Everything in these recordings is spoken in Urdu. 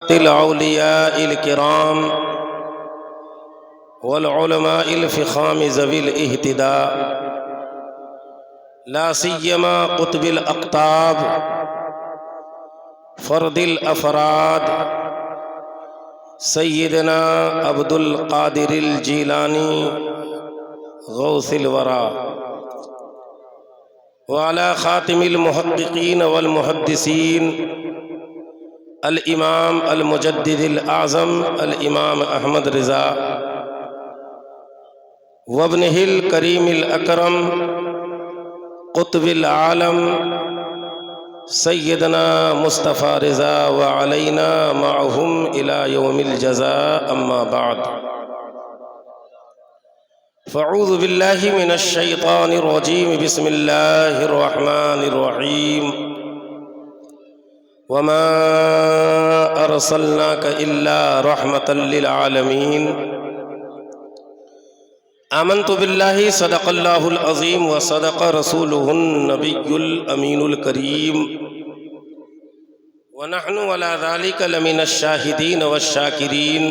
الأولياء الكرام والعلماء الفخام ذوي الاهتداء لا سيما قطب الأقطاب فرد الأفراد سيدنا عبد القادر الجيلاني غوث الورى وعلى خاتم المحققين والمحدثين الإمام المجدد الأعظم الإمام أحمد رضا وابنه الكريم الأكرم قطب العالم سيدنا مصطفى رضا وعلينا معهم إلى يوم الجزاء أما بعد فأعوذ بالله من الشيطان الرجيم بسم الله الرحمن الرحيم وما أرسلناك إلا رحمة للعالمين آمنت بالله صدق الله العظيم وصدق رسوله النبي الأمين الكريم ونحن على ذلك لمن الشاهدين والشاكرين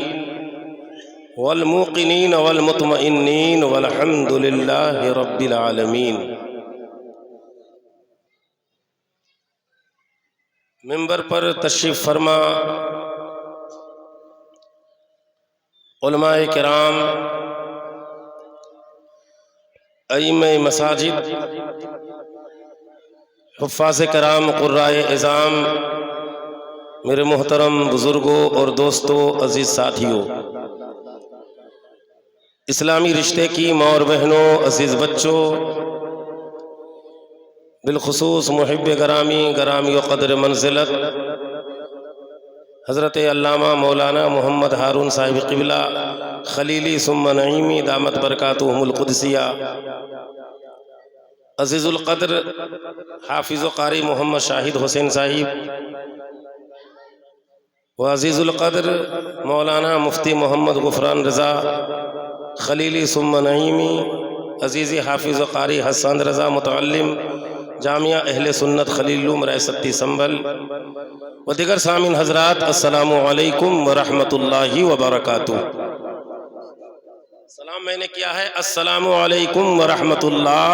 والموقنين والمطمئنين والحمد لله رب العالمين۔ منبر پر تشریف فرما علماء کرام، ائمہ مساجد، حفاظ کرام، قرائے اعظام، میرے محترم بزرگوں اور دوستوں، عزیز ساتھیوں، اسلامی رشتے کی ماں اور بہنوں، عزیز بچوں، بالخصوص محب گرامی و قدر منزلت حضرت علامہ مولانا محمد ہارون صاحب قبلہ خلیلی ثم نعیمی دامت برکاتہم القدسیہ، عزیز القدر حافظ و قاری محمد شاہد حسین صاحب، و عزیز القدر مولانا مفتی محمد غفران رضا خلیلی ثم نعیمی، عزیزی حافظ و قاری حسان رضا متعلم جامعہ اہل سنت خلیل رائستی سنبھل، و دیگر سامعین حضرات، السلام علیکم ورحمۃ اللہ وبرکاتہ۔ سلام میں نے کیا ہے، السلام علیکم ورحمۃ اللہ۔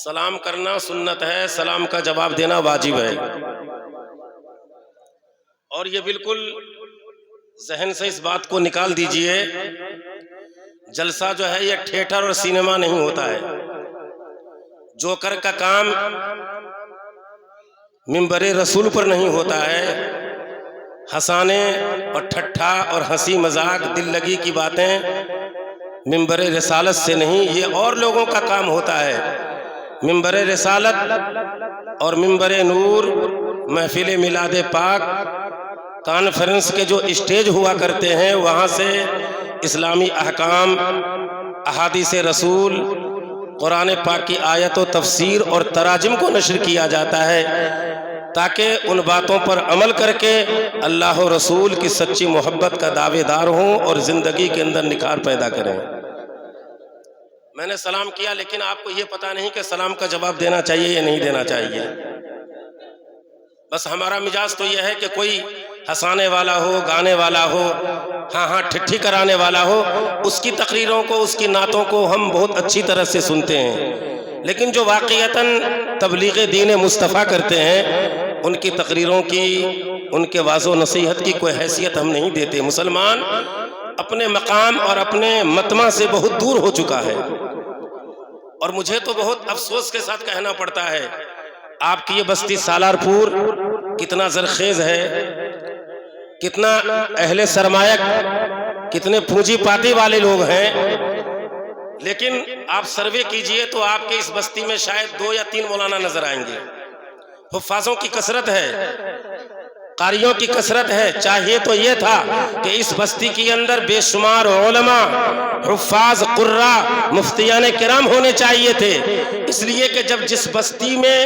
سلام کرنا سنت ہے، سلام کا جواب دینا واجب ہے، اور یہ بالکل ذہن سے اس بات کو نکال دیجئے، جلسہ جو ہے یہ تھیٹر اور سینما نہیں ہوتا ہے۔ جوکر کا کام منبر رسول پر نہیں ہوتا ہے، ہنسانے اور ٹھٹھا اور ہنسی مذاق دل لگی کی باتیں منبر رسالت سے نہیں، یہ اور لوگوں کا کام ہوتا ہے۔ منبر رسالت اور منبر نور، محفل میلاد پاک، کانفرنس کے جو اسٹیج ہوا کرتے ہیں، وہاں سے اسلامی احکام، احادیث رسول، قرآن پاک کی آیت و تفسیر اور تراجم کو نشر کیا جاتا ہے، تاکہ ان باتوں پر عمل کر کے اللہ و رسول کی سچی محبت کا دعوے دار ہوں اور زندگی کے اندر نکھار پیدا کریں۔ میں نے سلام کیا، لیکن آپ کو یہ پتہ نہیں کہ سلام کا جواب دینا چاہیے یا نہیں دینا چاہیے۔ بس ہمارا مزاج تو یہ ہے کہ کوئی ہنسانے والا ہو، گانے والا ہو، ہاں ٹھٹھی کرانے والا ہو، اس کی تقریروں کو، اس کی نعتوں کو ہم بہت اچھی طرح سے سنتے ہیں، لیکن جو واقعتاً تبلیغ دین مصطفیٰ کرتے ہیں، ان کی تقریروں کی، ان کے واعظ و نصیحت کی کوئی حیثیت ہم نہیں دیتے۔ مسلمان اپنے مقام اور اپنے مطمع سے بہت دور ہو چکا ہے، اور مجھے تو بہت افسوس کے ساتھ کہنا پڑتا ہے، آپ کی یہ بستی سالار پور کتنا زرخیز ہے، کتنا اہل سرمایہ، کتنے پونجی پاتی والے لوگ ہیں، لیکن آپ سروے کیجئے تو آپ کے اس بستی میں شاید 2 یا 3 مولانا نظر آئیں گے۔ حفاظوں کی کثرت ہے، قاریوں کی کثرت ہے، چاہیے تو یہ تھا کہ اس بستی کے اندر بے شمار علماء، حفاظ، قراء، مفتیان کرام ہونے چاہیے تھے، اس لیے کہ جب جس بستی میں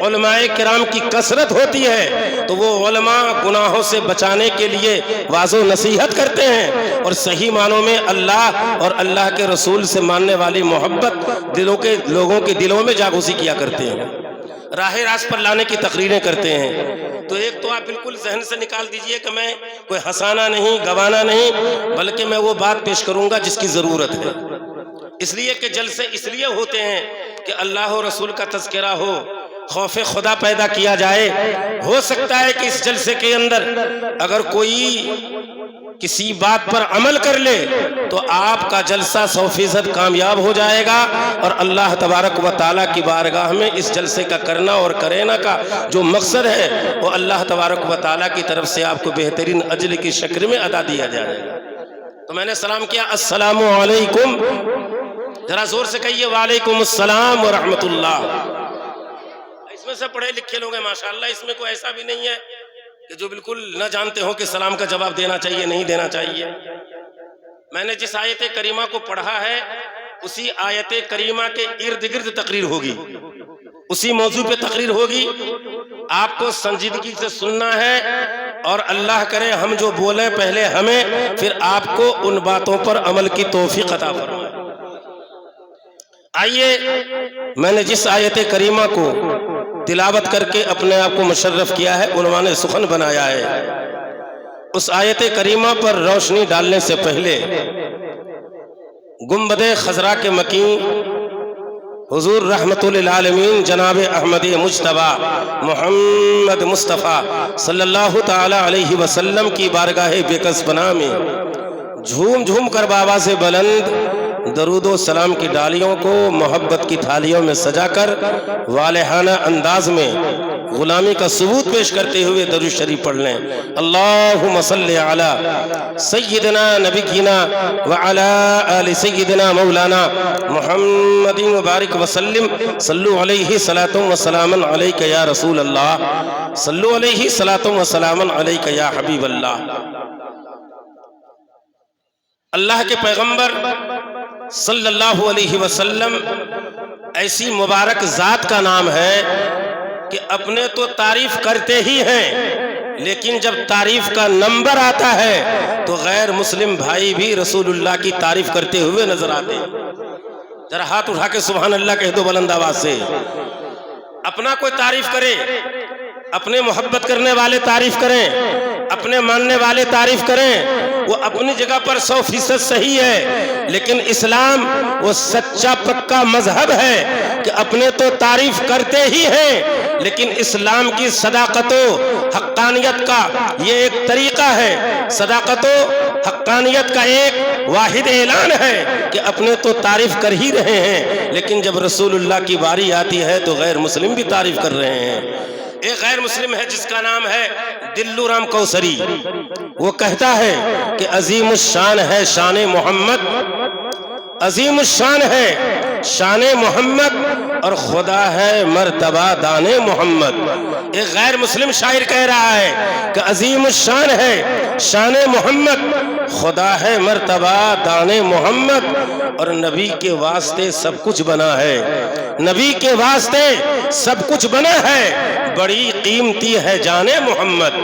علماء کرام کی کثرت ہوتی ہے تو وہ علماء گناہوں سے بچانے کے لیے واعظ و نصیحت کرتے ہیں، اور صحیح معنوں میں اللہ اور اللہ کے رسول سے ماننے والی محبت لوگوں کے دلوں میں جاگوسی کیا کرتے ہیں۔ راہ راست پر لانے کی تقریریں کرتے ہیں. تو ایک تو آپ بالکل ذہن سے نکال دیجئے کہ میں کوئی ہنسانا نہیں، گوانا نہیں، بلکہ میں وہ بات پیش کروں گا جس کی ضرورت ہے. اس لیے کہ جلسے اس لیے ہوتے ہیں کہ اللہ و رسول کا تذکرہ ہو، خوف خدا پیدا کیا جائے. ہو سکتا ہے کہ اس جلسے کے اندر اگر کوئی کسی بات پر عمل کر لے تو آپ کا جلسہ 100% کامیاب ہو جائے گا، اور اللہ تبارک و تعالیٰ کی بارگاہ میں اس جلسے کا کرنا اور کرینا کا جو مقصد ہے وہ اللہ تبارک و تعالیٰ کی طرف سے آپ کو بہترین اجر کی شکل میں ادا دیا جائے گا. تو میں نے سلام کیا، السلام علیکم. ذرا زور سے کہیے، وعلیکم السلام ورحمۃ اللہ. اس میں سے پڑھے لکھے لوگ ہیں ماشاءاللہ، اس میں کوئی ایسا بھی نہیں ہے کہ جو بالکل نہ جانتے ہو کہ سلام کا جواب دینا چاہیے نہیں دینا چاہیے. میں نے جس آیت کریمہ کو پڑھا ہے اسی آیت کریمہ کے ارد گرد تقریر ہوگی، اسی موضوع پہ تقریر ہوگی. آپ کو سنجیدگی سے سننا ہے، اور اللہ کرے ہم جو بولیں پہلے ہمیں، پھر آپ کو ان باتوں پر عمل کی توفیق عطا فرمائے. آئیے، میں نے جس آیت کریمہ کو تلاوت کر کے اپنے آپ کو مشرف کیا ہے، عنوان سخن بنایا ہے، اس آیت کریمہ پر روشنی ڈالنے سے پہلے گنبد خضرا کے مکین حضور رحمت للعالمین جناب احمدی مجتبیٰ محمد مصطفیٰ صلی اللہ تعالی علیہ وسلم کی بارگاہ بیکس پناہ میں جھوم جھوم کر بابا سے بلند درود و سلام کی ڈالیوں کو محبت کی تھالیوں میں سجا کر والہانہ انداز میں غلامی کا ثبوت پیش کرتے ہوئے درود شریف پڑھ لیں. اللہم صلی علی سیدنا نبینا وعلی آل سیدنا مولانا محمد مبارک وسلم. صلو علیہ صلاۃ و سلام علیک یا رسول اللہ، صلو علیہ صلاۃ و سلام علیک یا حبیب اللہ. اللہ کے پیغمبر صلی اللہ علیہ وسلم ایسی مبارک ذات کا نام ہے کہ اپنے تو تعریف کرتے ہی ہیں، لیکن جب تعریف کا نمبر آتا ہے تو غیر مسلم بھائی بھی رسول اللہ کی تعریف کرتے ہوئے نظر آتے ہیں. ذرا ہاتھ اٹھا کے سبحان اللہ کہہ دو بلند آواز سے. اپنا کوئی تعریف کرے، اپنے محبت کرنے والے تعریف کریں، اپنے ماننے والے تعریف کریں، وہ اپنی جگہ پر 100% صحیح ہے. لیکن اسلام وہ سچا پکا مذہب ہے کہ اپنے تو تعریف کرتے ہی ہیں، لیکن اسلام کی صداقت و حقانیت کا یہ ایک طریقہ ہے، صداقت و حقانیت کا ایک واحد اعلان ہے کہ اپنے تو تعریف کر ہی رہے ہیں، لیکن جب رسول اللہ کی باری آتی ہے تو غیر مسلم بھی تعریف کر رہے ہیں. ایک غیر مسلم ہے جس کا نام ہے دلو رام کوثری. وہ کہتا ہے کہ عظیم الشان ہے شان محمد، عظیم الشان ہے شان محمد، اور خدا ہے مرتبہ دان محمد. ایک غیر مسلم شاعر کہہ رہا ہے کہ عظیم الشان ہے شان محمد، خدا ہے مرتبہ دان محمد، اور نبی کے واسطے سب کچھ بنا ہے، نبی کے واسطے سب کچھ بنا ہے. بڑی قیمتی ہے جان محمد،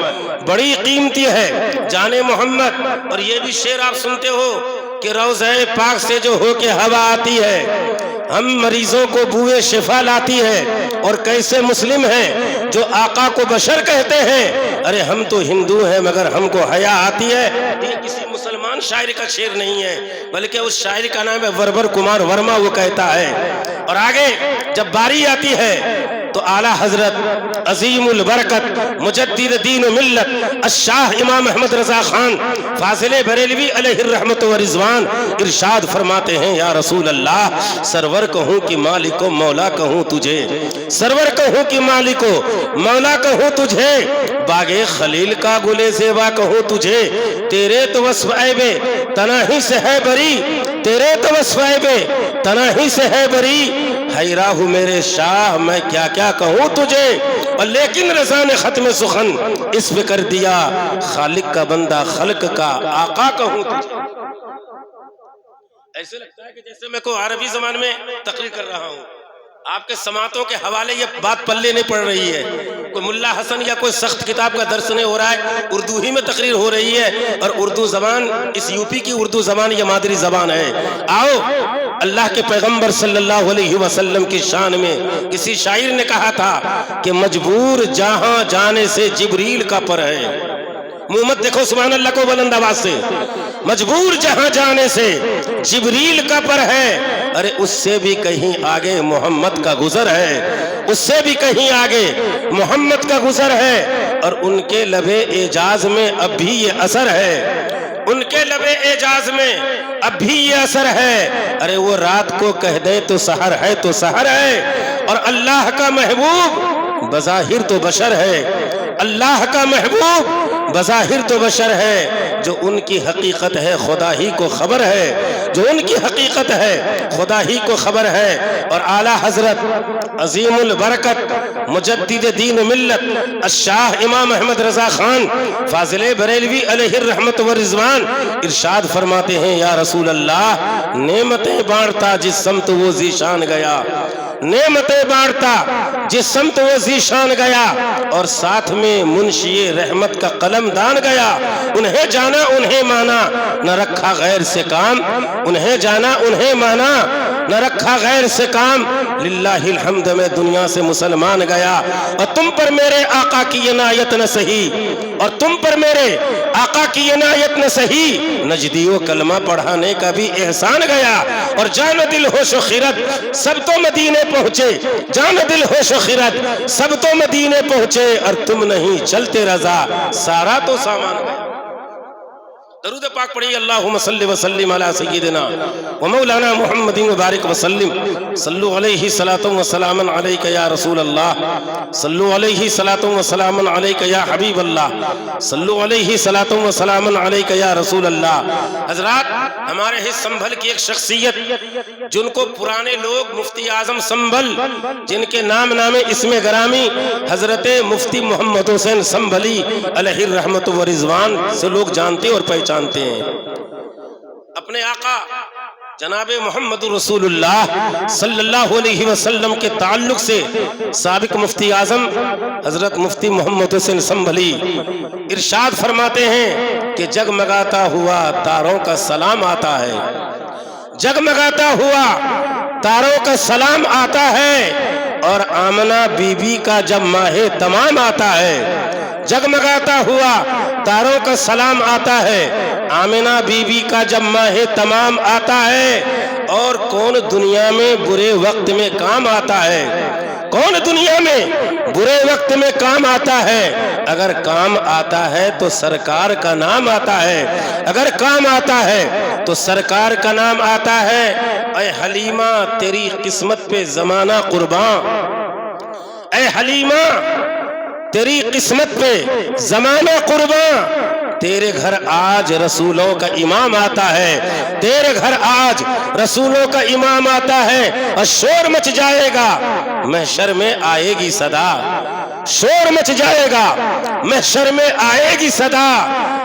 بڑی قیمتی ہے جان محمد. اور یہ بھی شعر آپ سنتے ہو کہ روضہ پاک سے جو ہو کے ہوا آتی ہے، ہم مریضوں کو بوئے شفا لاتی ہے. اور کیسے مسلم ہیں جو آقا کو بشر کہتے ہیں، ارے ہم تو ہندو ہیں مگر ہم کو حیا آتی ہے. یہ کسی مسلمان شاعر کا شعر نہیں ہے، بلکہ اس شاعر کا نام ہے وربر کمار ورما. وہ کہتا ہے، اور آگے جب باری آتی ہے تو اعلیٰ حضرت عظیم البرکت مجدد دین و ملت الشاہ امام احمد رضا خان فاضل بریلوی علیہ الرحمت و رضوان ارشاد فرماتے ہیں، یا رسول اللہ سرور کہوں کہ مالک و مولا کہوں تجھے، سرور کہوں کہ مالک و مولا کہوں تجھے، باغ خلیل کا گلے زیبا کہوں تجھے. تیرے تو وصف عیب تناہی سے ہے بری، تیرے تو وصف عیب تناہی سے ہے بری. حیرہ ہوں میرے شاہ میں کیا کیا کہوں تجھے، اور لیکن رضا نے ختم سخن اس پہ کر دیا، خالق کا بندہ خلق کا آقا کہوں تجھے. ایسے لگتا ہے کہ جیسے میں کوئی عربی زبان میں تقریر کر رہا ہوں. آپ کے سماعتوں کے حوالے یہ بات پلے نہیں پڑ رہی ہے، کوئی ملا حسن یا کوئی سخت کتاب کا درس نہیں ہو رہا ہے، اردو ہی میں تقریر ہو رہی ہے، اور اردو زبان اس یو پی کی اردو زبان یہ مادری زبان ہے۔ آؤ اللہ کے پیغمبر صلی اللہ علیہ وسلم کی شان میں کسی شاعر نے کہا تھا کہ مجبور جہاں جانے سے جبریل کا پر ہے۔ محمد دیکھو سبحان اللہ کو بلند آواز سے، مجبور جہاں جانے سے جبریل کا پر ہے، ارے اس سے بھی کہیں آگے محمد کا گزر ہے، اس سے بھی کہیں آگے محمد کا گزر ہے، اور ان کے لب اعجاز میں اب بھی یہ اثر ہے، ان کے لب اعجاز میں اب بھی یہ اثر ہے، ارے وہ رات کو کہہ دے تو سحر ہے تو سحر ہے، اور اللہ کا محبوب بظاہر تو بشر ہے، اللہ کا محبوب بظاہر تو بشر ہے، جو ان کی حقیقت ہے خدا ہی کو خبر ہے، جو ان کی حقیقت ہے خدا ہی کو خبر ہے۔ اور اعلیٰ حضرت عظیم البرکت مجدد دین و ملت الشاہ امام احمد رضا خان فاضل بریلوی علیہ الرحمت والرضوان ارشاد فرماتے ہیں، یا رسول اللہ نعمتیں بانٹتا جس سمت وہ ذیشان گیا، نعمتیں بانٹتا جس سمت وہ ذیشان گیا، اور ساتھ میں منشی رحمت کا قلم دان گیا، انہیں جانا انہیں مانا نہ رکھا غیر سے کام، انہیں جانا انہیں مانا نہ رکھا غیر سے کام، للہ الحمد میں دنیا سے مسلمان گیا، اور تم پر میرے آقا کی عنایت نہ سہی، اور تم پر میرے آقا کی عنایت نہ سہی، نجدی و کلمہ پڑھانے کا بھی احسان گیا، اور جان و دل ہوش و خیرت سب تو مدینے پہنچے، جان و دل ہوش و خیرت سب تو مدینے پہنچے، اور تم نہیں چلتے رضا سارا تو سامان گیا۔ درود پاک پڑھیے، اللہم صلی وسلم علی سیدنا و مولانا محمد مبارک وسلم، صلو علیہ صلاۃ و سلام علیک یا رسول اللہ، صلو علیہ صلاۃ و سلام علیک یا حبیب اللہ، صلو علیہ صلاۃ و سلام علیک یا رسول اللہ۔ حضرات، ہمارے ہی سنبھل کی ایک شخصیت جن کو پرانے لوگ مفتی اعظم سنبھل، جن کے نام اسم گرامی حضرت مفتی محمد حسین سنبھلی علیہ الرحمت و رضوان سے لوگ جانتے اور پہچانتے ہیں، اپنے آقا جناب محمد رسول اللہ صلی اللہ علیہ وسلم کے تعلق سے سابق مفتی اعظم حضرت مفتی محمد حسین سنبھلی ارشاد فرماتے ہیں کہ جگمگاتا ہوا تاروں کا سلام آتا ہے، جگمگاتا ہوا تاروں کا سلام آتا ہے، اور آمنہ بی بی کا جب ماہ تمام آتا ہے، جگمگاتا ہوا تاروں کا سلام آتا ہے، آمنہ بی بی کا جب ماہ تمام آتا ہے، اور کون دنیا میں برے وقت میں کام آتا ہے، کون دنیا میں برے وقت میں کام آتا ہے، اگر کام آتا ہے تو سرکار کا نام آتا ہے، اگر کام آتا ہے تو سرکار کا نام آتا ہے۔ اے حلیمہ تیری قسمت پہ زمانہ قربان، اے حلیمہ تیری قسمت پہ زمانہ قربان، تیرے گھر آج رسولوں کا امام آتا ہے، تیرے گھر آج رسولوں کا امام آتا ہے، اور شور مچ جائے گا محشر میں آئے گی صدا، شور مچ جائے گا محشر میں آئے گی صدا،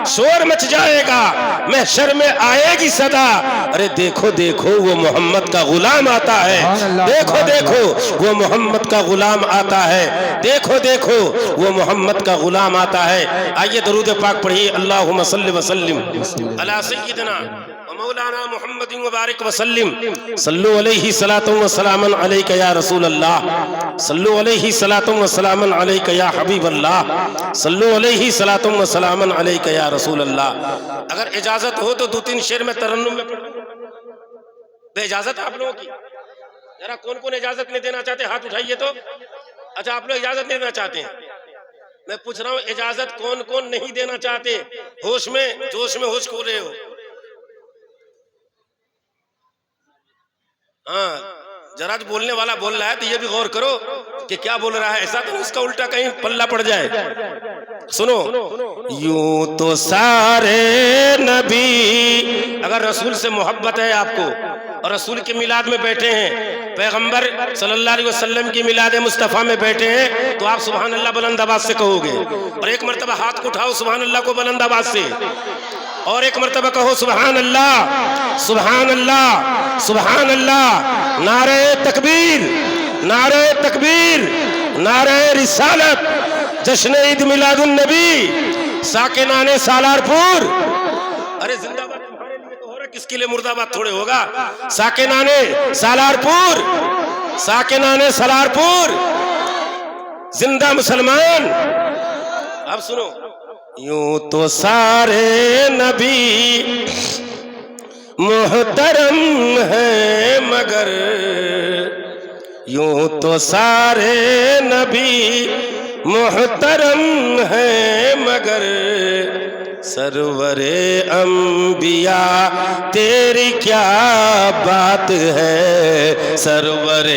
شور مچ جائے گا محشر میں آئے گی صدا، ارے دیکھو دیکھو وہ محمد کا غلام آتا ہے، دیکھو دیکھو وہ محمد کا غلام آتا ہے، دیکھو دیکھو وہ محمد کا غلام آتا ہے۔ آئیے درود پاک پڑھیے، اللہم صلی وسلم علی سیدنا و مولانا محمد مبارک وسلم، صلو علیہ صلاۃ و سلام علیک یا رسول اللہ، صلو علیہ صلاۃ و سلام علیک یا حبیب اللہ، صلو علیہ صلاۃ و سلام علیک یا رسول اللہ۔ اگر اجازت ہو تو دو تین شعر میں ترنم میں پڑھ بے اجازت آپ لوگوں کی، ذرا کون کون اجازت نہیں دینا چاہتے ہاتھ اٹھائیے تو۔ اچھا آپ لوگ اجازت نہیں دینا چاہتے ہیں، میں پوچھ رہا ہوں اجازت کون کون نہیں دینا چاہتے؟ ہوش میں جوش میں ہوش کھو رہے ہو؟ ہاں ذرا جو بولنے والا بول رہا ہے تو یہ بھی غور کرو کہ کیا بول رہا ہے، ایسا تو اس کا الٹا کہیں پلہ پڑ جائے۔ سنو، یوں تو سارے نبی، اگر رسول سے محبت ہے آپ کو اور رسول کے میلاد میں بیٹھے ہیں، پیغمبر صلی اللہ علیہ وسلم کی میلاد مصطفیٰ میں بیٹھے ہیں، تو آپ سبحان اللہ بلند آواز سے کہو گے، اور ایک مرتبہ ہاتھ کو اٹھاؤ سبحان اللہ کو بلند آواز سے، اور ایک مرتبہ کہو سبحان اللہ سبحان اللہ سبحان اللہ، نعرہ تکبیر نعرہ تکبیر، نعرہ رسالت، جشن عید میلاد النبی، ساکنان سالارپور۔ ارے زندہ باد تمہارے لیے تو ہو رہا، کس کے لیے مرد آباد تھوڑے ہوگا؟ ساکنان سالارپور، ساکنان سالارپور، زندہ مسلمان۔ اب سنو، یوں تو سارے نبی محترم ہے مگر، یوں تو سارے نبی محترم ہے مگر، سرور انبیاء تیری کیا بات ہے، سرور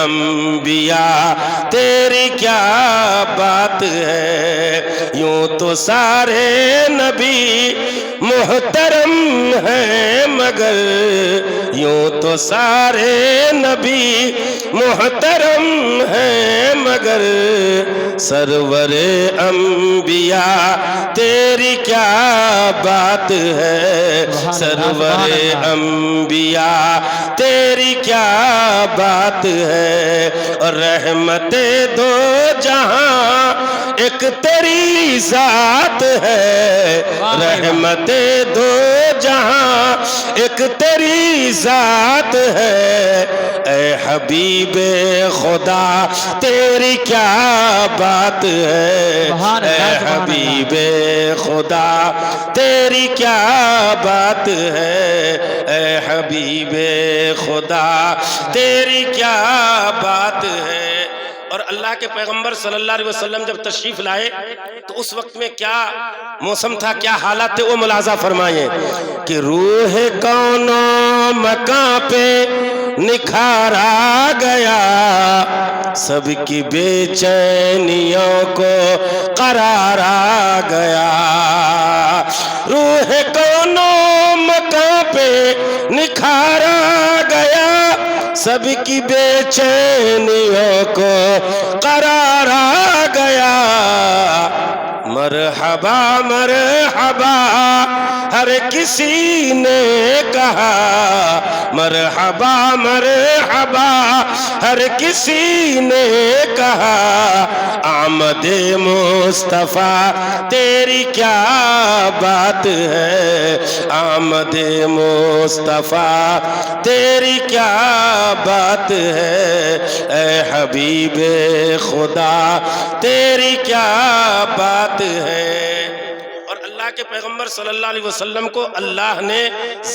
انبیاء تیری کیا بات ہے، یوں تو سارے نبی محترم ہیں مگر، یوں تو سارے نبی محترم ہیں مگر، سرور انبیاء تیری کیا بات ہے، سرور انبیاء تیری کیا بات ہے، اور رحمت دو جہاں ایک تیری ذات ہے، رحمت دو جہاں ایک تیری ذات ہے، اے حبیب خدا تیری کیا بات ہے، اے حبیب خدا تیری کیا بات ہے، اے حبیب خدا تیری کیا بات ہے۔ اور اللہ کے پیغمبر صلی اللہ علیہ وسلم جب تشریف لائے تو اس وقت میں کیا موسم تھا، کیا حالات تھے، وہ ملاحظہ فرمائیں کہ روح کون و مکان پہ نکھارا گیا، سب کی بے چینیوں کو قرار آ گیا، روح کون و مکان پہ نکھارا گیا، سب کی بے چینیوں کو قرار آ گیا، مرحبا مرحبا ہر کسی نے کہا، مرحبا مرحبا ہر کسی نے کہا، آمد مصطفیٰ تیری کیا بات ہے، آمد مصطفیٰ تیری کیا بات ہے، اے حبیب خدا تیری کیا بات ہے۔ اور اللہ کے پیغمبر صلی اللہ علیہ وسلم کو اللہ نے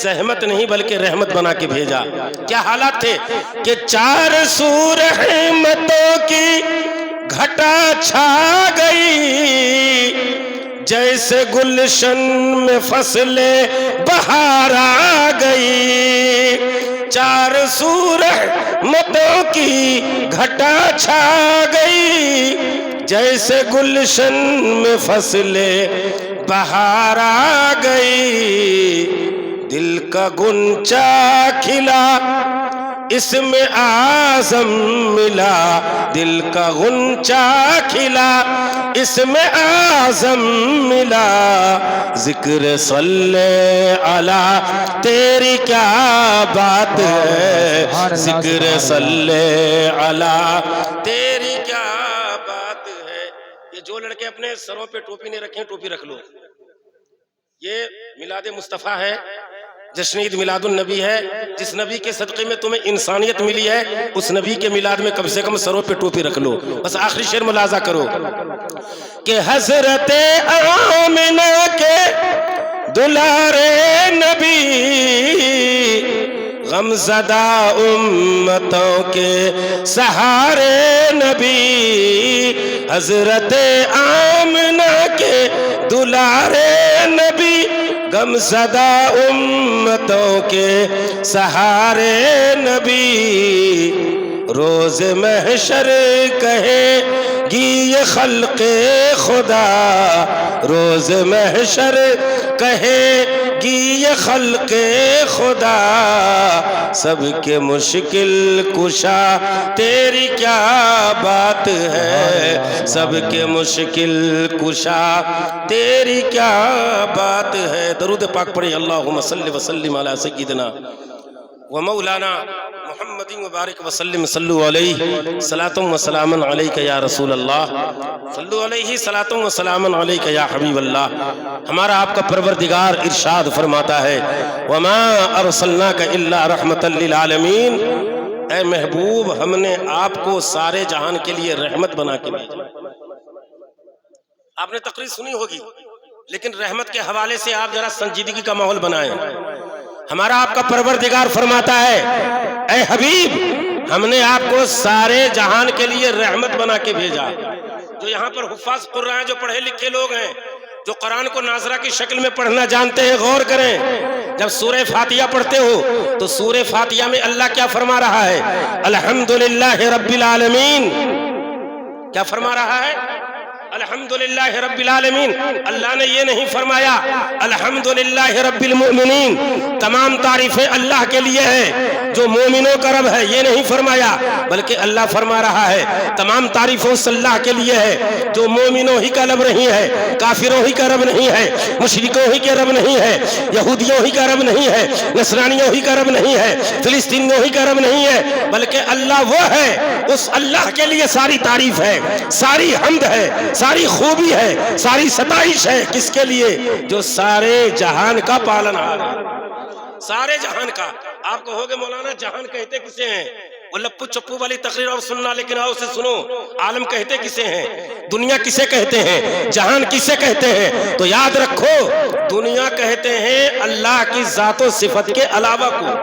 زحمت نہیں بلکہ رحمت بنا کے بھیجا۔ کیا حالات تھے کہ چار سو رحمتوں کی گھٹا چھا گئی، جیسے گلشن میں فصل بہار آ گئی، چار سو رحمتوں کی گھٹا چھا گئی، جیسے گلشن میں فصل بہار آ گئی، دل کا گنچا کھلا اس میں اعظم ملا، دل کا غنچہ کھلا اس میں اعظم ملا، ذکر صلی علی تیری کیا بات ہے، ذکر صلی علی تیری کیا بات ہے۔ یہ جو لڑکے اپنے سروں پہ ٹوپی نہیں رکھیں ٹوپی رکھ لو، یہ میلاد مصطفیٰ ہے، جشن عید میلاد النبی ہے، جس نبی کے صدقے میں تمہیں انسانیت ملی ہے اس نبی کے میلاد میں کم سے کم سروں پہ ٹوپی رکھ لو۔ بس آخری شعر ملاحظہ کرو کہ حضرت آمنہ کے دلارے نبی، غم زدہ امتوں کے سہارے نبی، حضرت آمنہ کے دلارے نبی، غم زدہ امتوں کے سہارے نبی، روز محشر کہے گی یہ خلق خدا، روز محشر کہے گی یہ خلق خدا، سب کے مشکل کشا تیری کیا بات ہے، سب کے مشکل کشا تیری کیا بات ہے۔ درود پاک پڑھیں، اللہم صلی وسلم علی سیدنا و مولانا محمد مبارک وسلم صلو علیہ صلاۃ و سلام علیک یا رسول اللہ صلو علیہ صلاۃ و سلام علیک یا حبیب اللہ۔ ہمارا آپ کا پروردگار ارشاد فرماتا ہے وما ارسلناک الا رحمۃ للعالمین، اے محبوب ہم نے آپ کو سارے جہان کے لیے رحمت بنا کے بھیجا۔ آپ نے تقریر سنی ہوگی لیکن رحمت کے حوالے سے آپ ذرا سنجیدگی کا ماحول بنائیں۔ ہمارا آپ کا پروردگار فرماتا ہے اے حبیب ہم نے آپ کو سارے جہان کے لیے رحمت بنا کے بھیجا۔ جو یہاں پر حفاظ قرآن ہیں، جو پڑھے لکھے لوگ ہیں، جو قرآن کو ناظرہ کی شکل میں پڑھنا جانتے ہیں، غور کریں۔ جب سورہ فاتحہ پڑھتے ہو تو سورہ فاتحہ میں اللہ کیا فرما رہا ہے؟ الحمدللہ رب العالمین۔ کیا فرما رہا ہے؟ الحمدللہ رب العالمین۔ اللہ نے یہ نہیں فرمایا الحمدللہ رب المؤمنین، تمام تعریفیں اللہ کے لیے ہے جو مومنوں کا رب ہے، یہ نہیں فرمایا، بلکہ اللہ فرما رہا ہے تمام تعریفوں سے اللہ کے لیے ہے جو مومنوں ہی کا رب نہیں ہے، کافروں ہی کا رب نہیں ہے، مشرکوں ہی کے رب نہیں ہے، یہودیوں ہی کا رب نہیں ہے، نصرانیوں ہی کا رب نہیں ہے، فلسطینیوں ہی کا رب نہیں ہے، بلکہ اللہ وہ ہے، اس اللہ کے لیے ساری تعریف ہے، ساری حمد ہے، ساری خوبی ہے، ساری ستائش ہے۔ کس کے لیے؟ جو سارے جہان کا پالن ہار ہے، سارے جہان کا۔ آپ کہو گے مولانا جہان کہتے کسے ہیں؟ وہ لپو چپو والی تقریر اور سننا، لیکن آؤ اسے سنو، عالم کہتے کسے ہیں؟ دنیا کسے کہتے ہیں؟ جہان کسے کہتے ہیں؟ تو یاد رکھو دنیا کہتے ہیں اللہ کی ذات و صفت کے علاوہ کو۔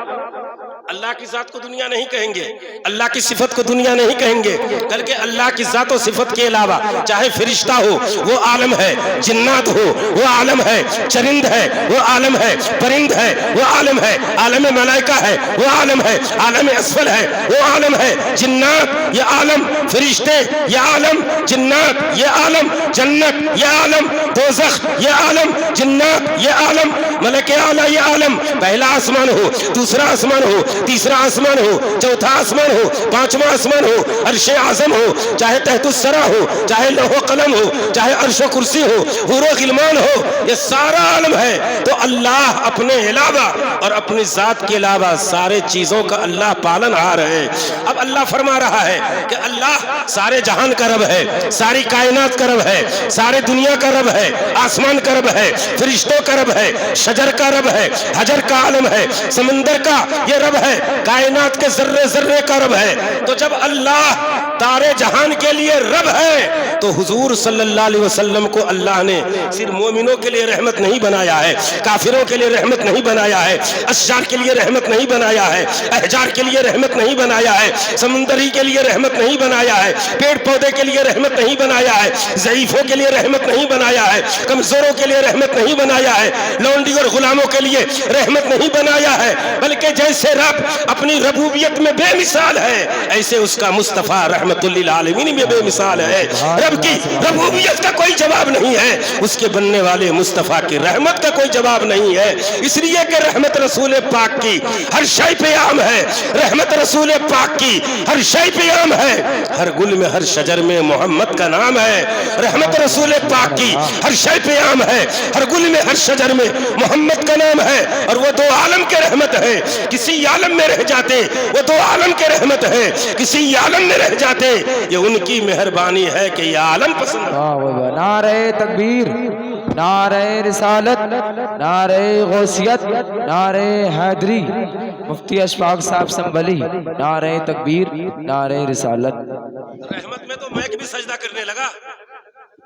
اللہ کی ذات کو دنیا نہیں کہیں گے، اللہ کی صفت کو دنیا نہیں کہیں گے، بلکہ اللہ کی ذات و صفت کے علاوہ چاہے فرشتہ ہو وہ عالم ہے، جنات ہو وہ عالم ہے، چرند ہے وہ عالم ہے، پرند ہے وہ عالم ہے، عالم ملائکہ ہے وہ عالم ہے، عالم اسفل ہے وہ عالم ہے، جنات یہ عالم، فرشتے یہ عالم، جنات یہ عالم، جنت یہ عالم، دوزخ یہ عالم، جنات یہ عالم، ملک اعلیٰ یہ عالم۔ پہلا آسمان ہو، دوسرا آسمان ہو، تیسرا آسمان ہو، چوتھا آسمان ہو، پانچواں آسمان ہو، عرش اعظم ہو، چاہے تحت الثری ہو، چاہے لوح و قلم ہو، چاہے عرش و کرسی ہو، حور و غلمان ہو، یہ سارا عالم ہے۔ تو اللہ اپنے علاوہ اور اپنی ذات کے علاوہ سارے چیزوں کا اللہ پالن ہار ہے۔ اب اللہ فرما رہا ہے کہ اللہ سارے جہان کا رب ہے، ساری کائنات کا رب ہے، سارے دنیا کا رب ہے، آسمان کا رب ہے، فرشتوں کا رب ہے، شجر کا رب ہے، حجر کا عالم ہے، سمندر کا یہ رب ہے، کائنات کے ذرے ذرے کا رب ہے۔ تو جب اللہ تارے جہان کے لیے رب ہے تو حضور صلی اللہ علیہ وسلم کو اللہ نے صرف مومنوں کے لیے رحمت نہیں بنایا ہے، کافروں کے لیے رحمت نہیں بنایا ہے، اشجار کے لیے رحمت نہیں بنایا ہے، احجار کے لیے رحمت نہیں بنایا ہے، سمندری کے لیے رحمت نہیں بنایا ہے، پیڑ پودے کے لیے رحمت نہیں بنایا ہے، ضعیفوں کے لیے رحمت نہیں بنایا ہے، کمزوروں کے لیے رحمت نہیں بنایا ہے، لونڈی اور غلاموں کے لیے رحمت نہیں بنایا ہے، بلکہ جیسے رب اپنی ربوبیت میں بے مثال ہے ایسے اس کا مصطفیٰ رحمت للعالمین میں بے مثال ہے۔ رب کی ربوبیت کا کوئی جواب نہیں ہے، اس کے بننے والے مصطفیٰ کی رحمت کا کوئی جواب نہیں ہے، اس لیے کہ رحمت رسول پاک کی ہر شے پہ عام ہے، رحمت رسول پاک کی ہر شے پہ عام ہے، ہر گل میں ہر شجر میں محمد کا نام ہے، رحمت رسول پاک کی ہر شے پہ عام ہے، ہر گل میں ہر شجر میں محمد کا نام ہے، اور وہ دو عالم کے رحمت ہے، کسی عالم میں رہ جاتے وہ دو عالم کے رحمت ہے، کسی عالم میں رہ جاتے یہ ان کی مہربانی ہے کہ یہ عالم پسند ہے۔ نعرہ تکبیر، نعرہ رسالت، نعرہ غوثیت، نعرہ حیدری، مفتی اشفاق صاحب سنبھلی، نعرہ تکبیر، نعرہ رسالت۔ رحمت میں تو میک بھی سجدہ کرنے لگا،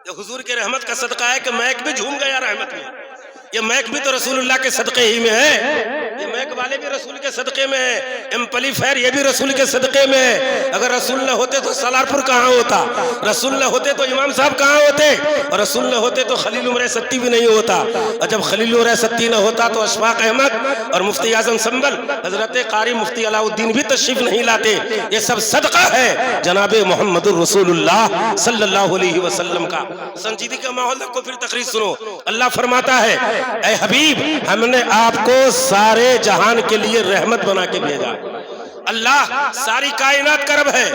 یہ حضور کے رحمت کا صدقہ ہے کہ میک بھی جھوم گیا رحمت میں۔ یہ میک بھی تو رسول اللہ کے صدقے ہی میں ہے، یہ میک والے بھی رسول کے صدقے میں ہے، امپلی فیر یہ بھی رسول کے صدقے میں ہے۔ اگر رسول نہ ہوتے تو سالارپور کہاں ہوتا، رسول نہ ہوتے تو امام صاحب کہاں ہوتے، اور رسول نہ ہوتے تو خلیل عمر ستی بھی نہیں ہوتا، اور جب خلیل عمر ستی نہ ہوتا تو اشفاق احمد اور مفتی اعظم سنبل حضرت قاری مفتی علاء الدین بھی تشریف نہیں لاتے۔ یہ سب صدقہ ہے جناب محمد الرسول اللہ صلی اللہ علیہ وسلم کا۔ سنجیدگی کا ماحول رکھو، پھر تقریر سنو۔ اللہ فرماتا ہے اے حبیب ہم نے آپ کو سارے جہان کے لیے رحمت بنا کے بھیجا۔ اللہ ساری کائنات کا رب ہے،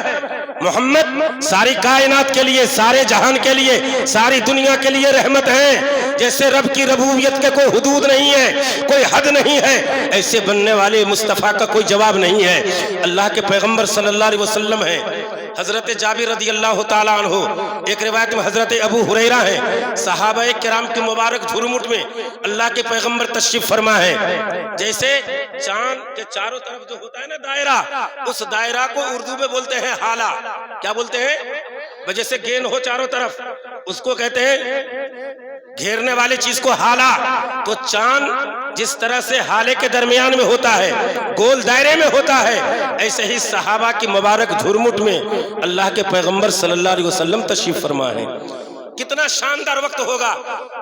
محمد ساری کائنات کے لیے، سارے جہان کے لیے، ساری دنیا کے لیے رحمت ہے۔ جیسے رب کی ربوبیت کے کوئی حدود نہیں ہے، کوئی حد نہیں ہے، ایسے بننے والے مصطفیٰ کا کوئی جواب نہیں ہے۔ اللہ کے پیغمبر صلی اللہ علیہ وسلم ہیں۔ حضرت جابر رضی اللہ تعالیٰ عنہ، ایک روایت میں حضرت ابو ہریرہ ہیں، صحابہ کرام کے مبارک جھرمٹ میں اللہ کے پیغمبر تشریف فرما ہے۔ جیسے چاند کے چاروں طرف جو ہوتا ہے نا دائرہ، اس دائرہ کو اردو میں بولتے ہیں حالہ۔ کیا بولتے ہیں؟ جیسے گیند ہو چاروں طرف، اس کو کہتے ہیں گھیرنے والی چیز کو حالہ۔ تو چاند جس طرح سے حالے کے درمیان میں ہوتا ہے، گول دائرے میں ہوتا ہے، ایسے ہی صحابہ کی مبارک جھرمٹ میں اللہ کے پیغمبر صلی اللہ علیہ وسلم تشریف فرما ہے۔ کتنا شاندار وقت ہوگا،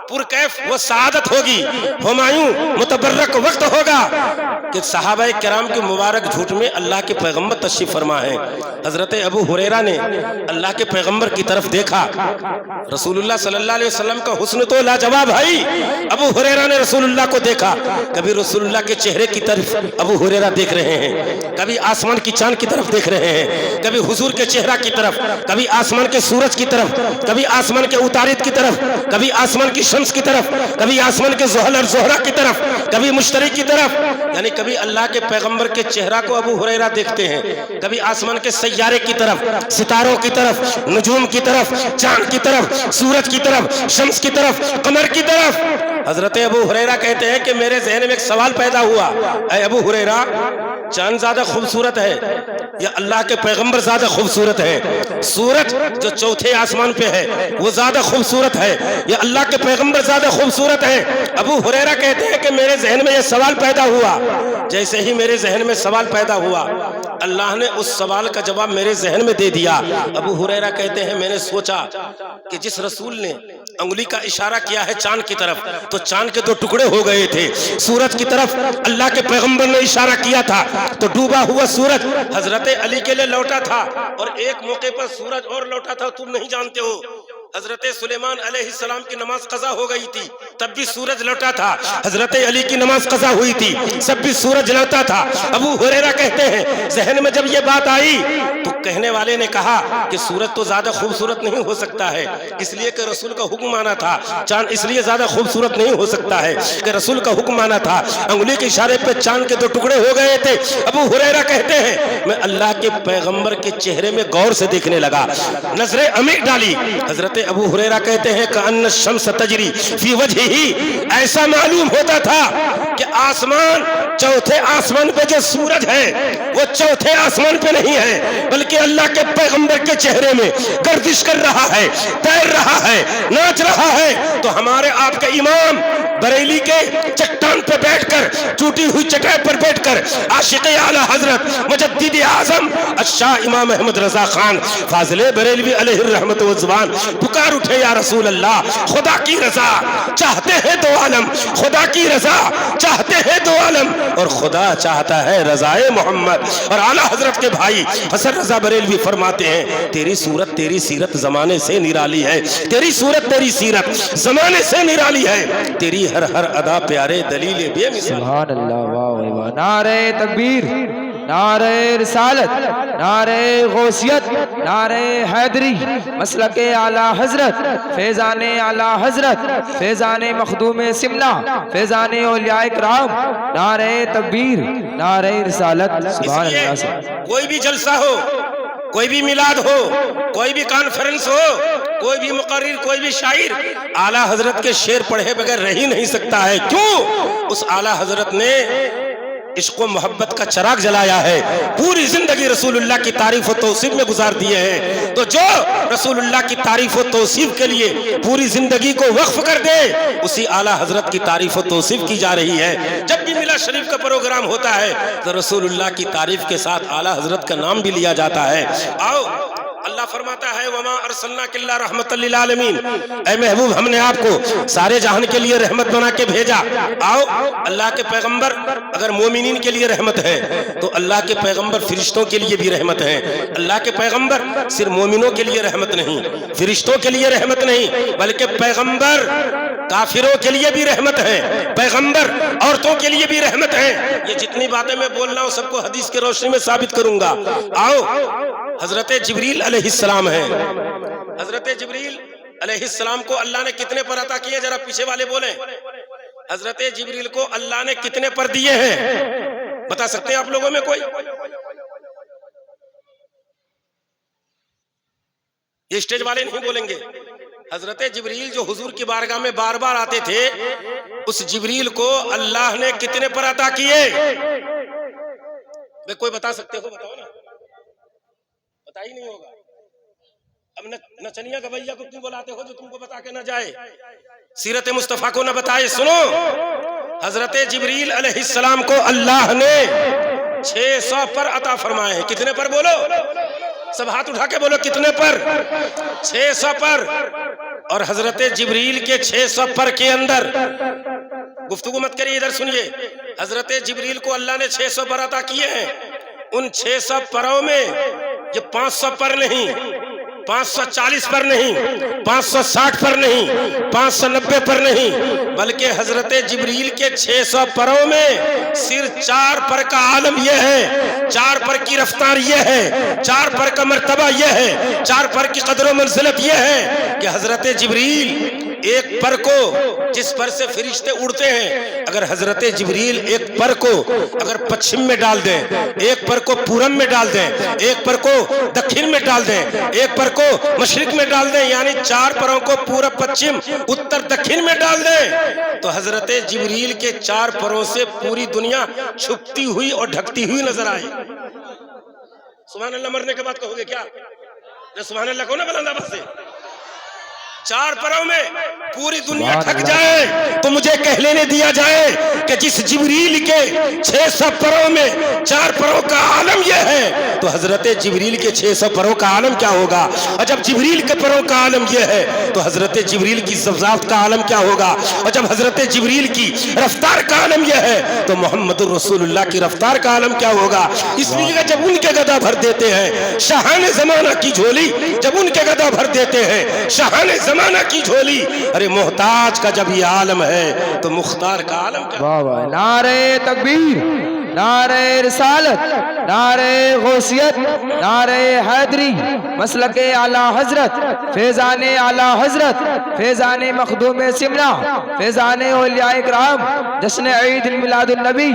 پرکیف وہ سعادت ہوگی، ہمایوں متبرک وقت ہوگا کہ صحابہ کرام کے مبارک جھوٹ میں اللہ کے پیغمبر تشریف فرما ہے۔ حضرت ابو ہریرہ نے اللہ کے پیغمبر کی طرف دیکھا، رسول اللہ صلی اللہ علیہ وسلم کا حسن تو لاجواب ہے۔ ابو ہریرہ نے رسول اللہ کو دیکھا، کبھی رسول اللہ کے چہرے کی طرف ابو ہریرہ دیکھ رہے ہیں، کبھی آسمان کی چاند کی طرف دیکھ رہے ہیں، کبھی حضور کے چہرہ کی طرف، کبھی آسمان کے سورج کی طرف، کبھی آسمان کے اتارد کی طرف، کبھی آسمان کی شمس کی طرف، کبھی آسمان کے زحل اور زہرہ کی طرف، کبھی مشتری کی طرف، یعنی کبھی اللہ کے پیغمبر کے چہرہ کو ابو ہریرہ دیکھتے ہیں، کبھی آسمان کے سیارے کی طرف، ستاروں کی طرف، نجوم کی طرف، چاند کی طرف، سورج کی طرف، شمس کی طرف، قمر کی طرف۔ حضرت ابو ہریرہ کہتے ہیں کہ میرے ذہن میں ایک سوال پیدا ہوا، اے ابو ہریرہ، چاند زیادہ خوبصورت ہے یا اللہ کے پیغمبر زیادہ خوبصورت ہے؟ سورج جو چوتھے آسمان پہ ہے وہ زیادہ خوبصورت ہے یا اللہ کے پیغمبر زیادہ خوبصورت ہے؟ ابو ہریرہ کہتے ہیں کہ میرے ذہن میں یہ سوال پیدا ہوا۔ جیسے ہی میرے ذہن میں سوال پیدا ہوا، اللہ نے اس سوال کا جواب میرے ذہن میں دے دیا۔ ابو ہریرہ کہتے ہیں میں نے سوچا کہ جس رسول نے انگلی کا اشارہ کیا ہے چاند کی طرف، تو چاند کے دو ٹکڑے ہو گئے تھے۔ سورج کی طرف اللہ کے پیغمبر نے اشارہ کیا تھا تو ڈوبا ہوا سورج حضرت علی کے لیے لوٹا تھا، اور ایک موقع پر سورج اور لوٹا تھا، تم نہیں جانتے ہو۔ حضرت سلیمان علیہ السلام کی نماز قضا ہو گئی تھی، تب بھی سورج لوٹا تھا۔ حضرت علی کی نماز قضا ہوئی تھی، سب بھی سورج لوٹا تھا۔ ابو ہریرہ کہتے ہیں ذہن میں جب یہ بات آئی تو کہنے والے نے کہا کہ سورج تو زیادہ خوبصورت نہیں ہو سکتا ہے، اس لیے کہ رسول کا حکم مانا تھا۔ چاند اس لیے زیادہ خوبصورت نہیں ہو سکتا ہے کہ رسول کا حکم مانا تھا۔ انگلی کے اشارے پہ چاند کے دو ٹکڑے ہو گئے تھے۔ ابو ہریرہ کہتے ہیں میں اللہ کے پیغمبر کے چہرے میں غور سے دیکھنے لگا، نظریں عمیق ڈالی۔ حضرت ابو ہریرہ کہتے ہیں کہ ان الشمس تجری فی وجہہ، ایسا معلوم ہوتا تھا کہ آسمان، چوتھے آسمان پہ جو سورج ہے وہ چوتھے آسمان پہ نہیں ہے، بلکہ اللہ کے پیغمبر کے چہرے میں گردش کر رہا ہے، تیر رہا ہے، ناچ رہا ہے۔ تو ہمارے آپ کے امام بریلی کے چٹان پہ بیٹھ کر، ٹوٹی ہوئی چٹائی پر بیٹھ کر، عاشق اعلیٰ حضرت مجدد اعظم الشاہ امام احمد رضا خان فاضل بریلوی علیہ الرحمت والزبان پکار اٹھے یا رسول اللہ، خدا کی رضا چاہتے ہیں دو عالم، خدا کی رضا چاہتے ہیں دو عالم، اور خدا چاہتا ہے رضائے محمد۔ اور اعلیٰ حضرت کے بھائی حسن رضا بریلوی فرماتے ہیں تیری صورت تیری سیرت زمانے سے نرالی ہے، تیری صورت تیری سیرت زمانے سے نرالی ہے، تیری ہر ہر ادا پیارے دلیل بے مثال۔ سبحان اللہ، واہ واہ، نعرہ تکبیر، نعرہ رسالت، نعرہ غوثیت، نعرہ حیدری، مسلک اعلیٰ حضرت، فیضان اعلیٰ حضرت، فیضان مخدوم سمنہ، فیضان اولیاء کرام، نعرہ تکبیر، نعرہ رسالت۔ سبحان اللہ سے کوئی بھی جلسہ ہو، کوئی بھی میلاد ہو، کوئی بھی کانفرنس ہو، کوئی بھی مقرر، کوئی بھی شاعر اعلیٰ حضرت کے شعر پڑھے بغیر رہ ہی نہیں سکتا ہے۔ کیوں؟ اس اعلیٰ حضرت نے عشق و محبت کا چراغ جلایا ہے، پوری زندگی رسول اللہ کی تعریف و توصیف میں گزار دیے ہیں۔ تو جو رسول اللہ کی تعریف و توصیف کے لیے پوری زندگی کو وقف کر دے، اسی اعلیٰ حضرت کی تعریف و توصیف کی جا رہی ہے۔ جب بھی میلاد شریف کا پروگرام ہوتا ہے تو رسول اللہ کی تعریف کے ساتھ اعلیٰ حضرت کا نام بھی لیا جاتا ہے۔ آؤ اللہ فرماتا ہے وما ارسلناک الا رحمۃ للعالمین، اے محبوب ہم نے آپ کو سارے جہان کے لیے رحمت بنا کے بھیجا۔ آؤ، اللہ کے پیغمبر اگر مومنین کے لیے رحمت ہے تو اللہ کے پیغمبر فرشتوں کے لیے بھی رحمت ہے۔ اللہ کے پیغمبر صرف مومنوں کے لیے رحمت نہیں، فرشتوں کے لیے رحمت نہیں، بلکہ پیغمبر کافروں کے لیے بھی رحمت ہے، پیغمبر عورتوں کے لیے بھی رحمت ہے۔ یہ جتنی باتیں میں بول رہا ہوں سب کو حدیث کی روشنی میں ثابت کروں گا۔ آؤ، حضرت جبریل علیہ السلام ہے۔ حضرت جبریل علیہ السلام کو اللہ نے کتنے پر عطا کیے؟ ذرا پیچھے والے بولیں، حضرت جبریل کو اللہ نے کتنے پر دیے ہیں؟ بتا سکتے ہیں آپ لوگوں میں کوئی؟ یہ اسٹیج والے نہیں بولیں گے۔ حضرت جبریل جو حضور کی بارگاہ میں بار بار آتے تھے، اس جبریل کو اللہ نے کتنے پر عطا کیے؟ میں کوئی بتا سکتے ہو؟ بتاؤ نا، پتا ہی نہیں ہوگا۔ اب نچنیا گویا کو کیوں بلاتے ہو جو تم کو بتا کے نہ جائے، سیرت مصطفیٰ کو نہ بتائے؟ سنو، حضرت جبریل علیہ السلام کو اللہ نے 600 پر عطا فرمائے ہیں۔ کتنے پر بولو؟ سب ہاتھ اٹھا کے بولو، کتنے پر؟ 600 پر۔ اور حضرت جبریل کے 600 پر کے اندر گفتگو مت کریے، ادھر سنیے، حضرت جبریل کو اللہ نے 600 پر عطا کیے ہیں۔ ان 600 پروں میں یہ 500 پر نہیں، 540 پر نہیں، 560 پر نہیں، 590 پر نہیں، بلکہ حضرت جبریل کے 600 پروں میں صرف 4 پر کا عالم یہ ہے، 4 پر کی رفتار یہ ہے، 4 پر کا مرتبہ یہ ہے، 4 پر کی قدر و منزلت یہ ہے کہ حضرت جبریل ایک پر کو، جس پر سے فرشتے اڑتے ہیں، اگر حضرت جبریل ایک پر کو اگر پچھم میں ڈال دیں، ایک پر کو پورم میں ڈال دیں، ایک پر کو دکھن میں ڈال دیں، ایک پر کو مشرق میں ڈال دیں، یعنی 4 پروں کو پورب پچھم اتر دکھن میں ڈال دیں، تو حضرت جبریل کے 4 پروں سے پوری دنیا چھپتی ہوئی اور ڈھکتی ہوئی نظر آئی۔ سبحان اللہ مرنے کے بعد کہو گے کیا؟ سبحان اللہ کہو نا بلند آواز سے۔ 4 پروں میں پوری دنیا ڈھک جائے تو مجھے کہہ لینے دیا جائے کہ جس جبریل کے 600 پروں میں 4 پروں کا عالم یہ ہے، تو حضرت جبریل کے 600 پروں کا عالم کیا ہوگا؟ اور جب جبریل کے پروں کا عالم یہ ہے تو حضرت جبریل کی ذات کا عالم کیا ہوگا؟ اور جب حضرت جبریل کی رفتار کا عالم یہ ہے تو محمد الرسول اللہ کی رفتار کا عالم کیا ہوگا؟ اس لیے کہ جب ان کے گدا بھر دیتے ہیں شاہان زمانہ کی جھولی، جب ان کے گدا بھر دیتے ہیں شاہان زمانہ کی جھولی، ارے محتاج کا جب یہ عالم ہے تو مختار کا عالم کیا؟ واہ واہ، نعرہ تکبیر، نعرہ رسالت، نعرہ غوثیت، نعرہ حیدری، مسلک اعلی حضرت، فیضان اعلی حضرت، فیضان مخدوم سمنا، فیضان اولیاء کرام، جشن عید میلاد النبی،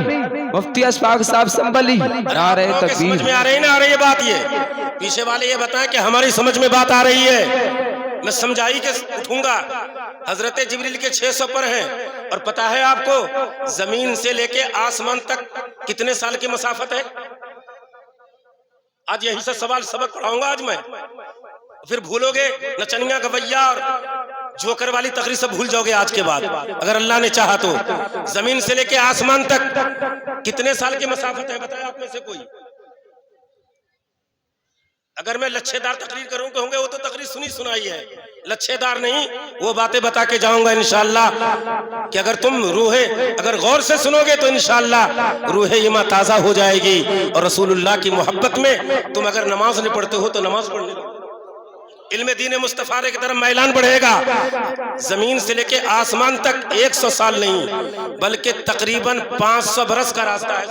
مفتی اشفاق صاحب سنبھلی، نعرہ تکبیر۔ سمجھ میں آ رہی نہ آ رہی ہے بات؟ یہ پیچھے والے یہ بتائیں کہ ہماری سمجھ میں بات آ رہی ہے؟ میں سمجھائی کے اٹھوں گا۔ حضرت جبریل کے 600 پر ہیں، اور پتہ ہے آپ کو زمین سے لے کے آسمان تک کتنے سال کی مسافت ہے؟ آج یہی سے سوال سبق پڑھاؤں گا آج میں، پھر بھولو گے نچنیاں گویا اور جوکر والی تقریر سب بھول جاؤ گے آج کے بعد اگر اللہ نے چاہا تو۔ زمین سے لے کے آسمان تک کتنے سال کی مسافت ہے بتائیں آپ میں سے کوئی؟ اگر میں لچھے دار تقریر کروں کہوں گے وہ تو تقریر سنی سنائی ہے، لچھے دار نہیں، وہ باتیں بتا کے جاؤں گا انشاءاللہ کہ اگر تم اگر غور سے سنو گے تو انشاءاللہ روح ایمان تازہ ہو جائے گی، اور رسول اللہ کی محبت میں تم اگر نماز نہیں پڑھتے ہو تو نماز پڑھنے دو، علم دین مصطفیٰ کی طرف میلان بڑھے گا۔ زمین سے لے کے آسمان تک 100 سال نہیں بلکہ تقریباً 500 برس کا راستہ ہے۔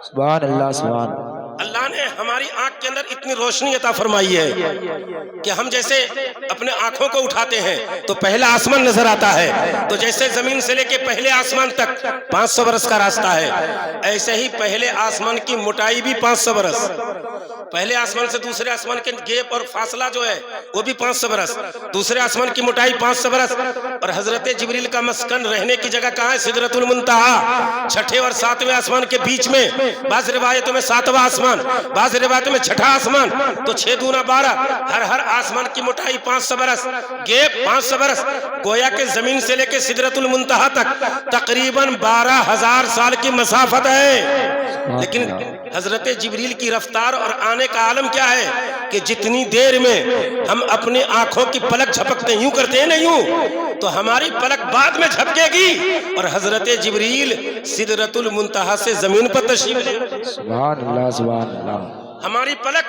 سبحان اللہ، سبحان اللہ۔ اللہ نے ہماری آنکھ کے اندر اتنی روشنی عطا فرمائی ہے کہ ہم جیسے اپنے آنکھوں کو اٹھاتے ہیں تو پہلا آسمان نظر آتا ہے، تو جیسے زمین سے لے کے پہلے آسمان تک 500 برس کا راستہ ہے، ایسے ہی پہلے آسمان کی موٹائی بھی 500 برس، پہلے آسمان سے دوسرے آسمان کے گیپ اور فاصلہ جو ہے وہ بھی 500 برس، دوسرے آسمان کی موٹائی 500 برس، اور حضرت جبریل کا مسکن رہنے کی جگہ کہاں ہے؟ سدرۃ المنتہا، چھٹے اور 7ویں آسمان کے بیچ میں، بعض روایتوں میں 7واں آسمان، بعض روایتوں میں 6واں آسمان، تو 6 دونا 12، ہر آسمان کی موٹائی 500 برس، گیپ 500 برس، گویا کہ زمین سے لے کے سدرۃ المنتہا تک تقریباً 12,000 سال کی مسافت ہے۔ لیکن حضرت جبریل کی رفتار اور آنے آنے کا عالم کیا ہے کہ جتنی دیر میں ہم اپنی آنکھوں کی پلک جھپکتے یوں کرتے ہیں نا یوں، تو ہماری پلک بعد میں جھپکے گی اور حضرت جبریل سدرۃ المنتہا سے زمین پر تشریف لے گئے۔ سبحان اللہ سبحان اللہ۔ ہماری پلک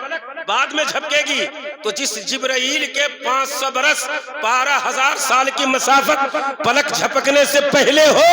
بعد میں جھپکے گی تو جس جبرائیل کے 500 برس 12,000 سال کی مسافت پلک جھپکنے سے پہلے ہو،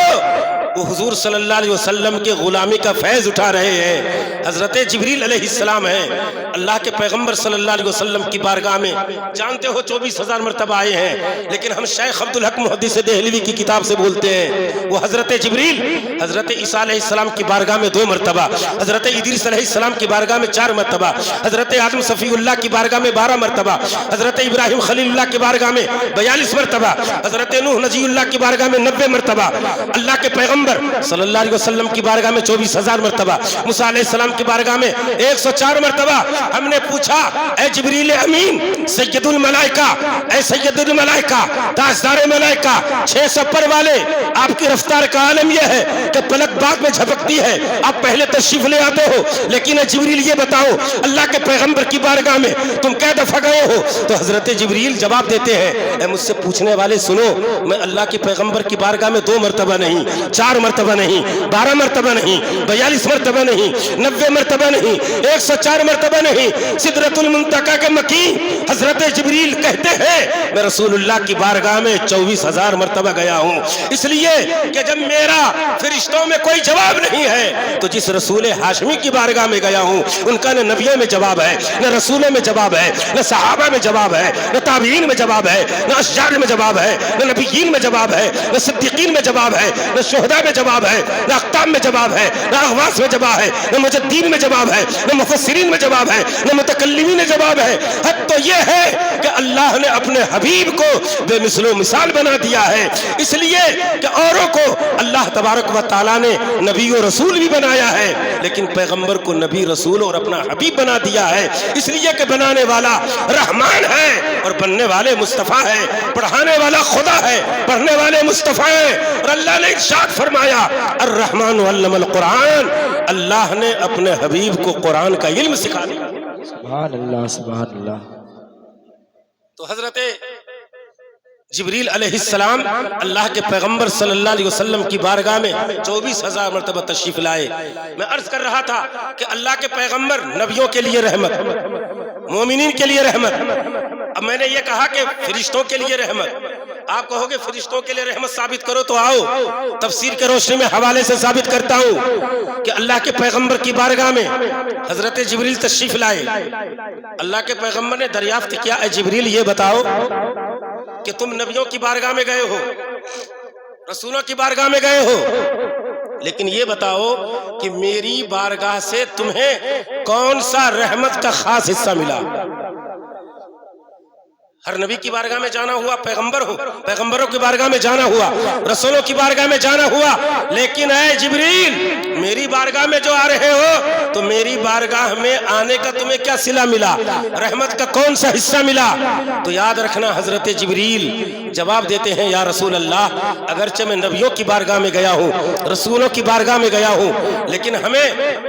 وہ حضور صلی اللہ علیہ وسلم کے غلامی کا فیض اٹھا رہے ہیں، حضرت جبریل علیہ السلام ہیں۔ اللہ کے پیغمبر صلی اللہ علیہ وسلم کی بارگاہ میں جانتے ہو 24,000 مرتبہ آئے ہیں، لیکن ہم شیخ عبدالحق محدث دہلوی کی کتاب سے بولتے ہیں وہ حضرت جبریل حضرت عیسیٰ علیہ السلام کی بارگاہ میں 2 مرتبہ، حضرت ادریس علیہ السلام کی بارگاہ میں 4 مرتبہ، حضرت آدم صفی اللہ کی بارگاہ میں 12 مرتبہ، حضرت ابراہیم خلیل اللہ کی بارگاہ میں 42 مرتبہ، حضرت نوح نجی اللہ کی بارگاہ میں 90 مرتبہ، اللہ کے پیغمبر صلی اللہ علیہ وسلم کی بارگاہ میں 24,000 مرتبہ، موسیٰ علیہ السلام کی بارگاہ میں 104 مرتبہ۔ ہم نے پوچھا اے جبریل امین سید الملائکہ، اے سید الملائکہ تاجدار ملائکہ 600 پر والے، آپ کی رفتار کا عالم یہ ہے کہ پلک بعد میں جھپکتی ہے، آپ پہلے تشریف لے آتے ہو، لیکن اے جبریل یہ بتاؤ اللہ کے پیغمبر کی بارگاہ میں تم کئے دفعہ گئے ہو؟ تو حضرت جبریل جواب دیتے ہیں اے مجھ سے پوچھنے والے سنو، میں اللہ کے پیغمبر کی بارگاہ میں 2 مرتبہ نہیں، 4 مرتبہ نہیں، 12 مرتبہ نہیں، 42 مرتبہ نہیں، 90 مرتبہ نہیں، 104 مرتبہ نہیں، سدرۃ المنتہا کے مکین حضرت جبریل کہتے ہیں میں رسول اللہ کی بارگاہ میں 24,000 مرتبہ گیا ہوں، اس لیے کہ جب میرا فرشتوں میں کوئی جواب نہیں ہے تو جس رسول ہاشمی کی بارگاہ میں گیا ہوں ان کا نہ نبیوں میں جواب ہے، نہ رسولوں میں جواب ہے، نہ صحابہ میں جواب ہے، نہ تابعین میں جواب ہے، نہ اشجار میں جواب ہے، نہ نبیین میں جواب ہے، نہ صدیقین میں جواب ہے، نہ شہداء میں جواب ہے، نہ اقطاب میں جواب ہے، نہ اغواث میں جواب ہے، نہ مجدین میں جواب ہے، نہ مفسرین میں جواب ہے، نہ متکلمین میں جواب ہے۔ حد تو یہ ہے کہ اللہ نے اپنے حبیب کو بے مثل و مثال بنا دیا ہے، اس لیے کہ اوروں کو اللہ تبارک و تعالیٰ نے نبی و رسول بھی بنایا ہے، لیکن پیغمبر کو نبی رسول اور اپنا حبیب بنا دیا ہے، اس لیے کہ بنانے والا رحمان ہے اور بننے والے مصطفیٰ ہے، پڑھانے والا خدا ہے، پڑھنے والے مصطفیٰ ہیں۔ اور اللہ نے ارشاد فرمایا الرحمن علم القرآن، اللہ نے اپنے حبیب کو قرآن کا علم سکھا دیا۔ سبحان اللہ سبحان اللہ۔ تو حضرت جبریل علیہ السلام اللہ کے پیغمبر صلی اللہ علیہ وسلم کی بارگاہ میں 24,000 مرتبہ تشریف لائے۔ میں عرض کر رہا تھا کہ اللہ کے پیغمبر نبیوں کے لیے رحمت، مومنین کے لیے رحمت، اب میں نے یہ کہا کہ فرشتوں کے لیے رحمت۔ آپ کہو گے فرشتوں کے لیے رحمت ثابت کرو، تو آؤ تفسیر کے روشنی میں حوالے سے ثابت کرتا ہوں کہ اللہ کے پیغمبر کی بارگاہ میں حضرت جبریل تشریف لائے۔ اللہ کے پیغمبر نے دریافت کیا اے جبریل یہ بتاؤ کہ تم نبیوں کی بارگاہ میں گئے ہو، رسولوں کی بارگاہ میں گئے ہو، لیکن یہ بتاؤ کہ میری بارگاہ سے تمہیں کون سا رحمت کا خاص حصہ ملا؟ ہر نبی کی بارگاہ میں جانا ہوا، پیغمبر ہو، پیغمبروں کی بارگاہ میں جانا ہوا، رسولوں کی بارگاہ میں جانا ہوا، لیکن اے جبریل میری بارگاہ میں جو آ رہے ہو تو میری بارگاہ میں آنے کا تمہیں کیا صلہ ملا؟ رحمت کا کون سا حصہ ملا؟ تو یاد رکھنا حضرت جبریل جواب دیتے ہیں یا رسول اللہ اگرچہ میں نبیوں کی بارگاہ میں گیا ہوں، رسولوں کی بارگاہ میں گیا ہوں، لیکن ہمیں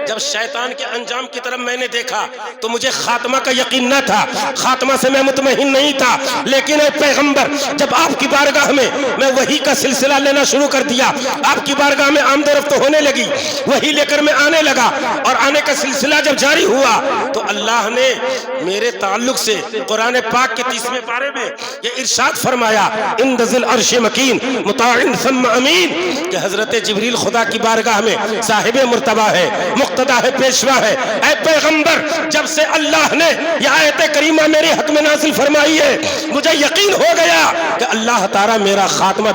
جب شیطان کے انجام کی طرف میں نے دیکھا تو مجھے خاتمہ کا یقین نہ تھا، خاتمہ سے میں مطمئن نہیں تھا، لیکن اے پیغمبر جب آپ کی بارگاہ میں وحی کا سلسلہ لینا شروع کر دیا، آپ کی بارگاہ میں آمد و رفت ہونے لگی، وحی لے کر میں آنے لگا، اور آنے کا سلسلہ جب جاری ہوا تو اللہ نے میرے تعلق سے قرآن پاک کے 30ویں پارے میں یہ ارشاد فرمایا عند ذی العرش مکین مطاع ثم امین، کہ حضرت جبریل خدا کی بارگاہ میں صاحب مرتبہ ہے، مقتدی ہے، پیشوا ہے۔ اے پیغمبر جب سے اللہ نے یہ آیت کریمہ میرے حق میں نازل فرمائی ہے مجھے یقین ہو گیا کہ اللہ تعالیٰ میرا خاتمہ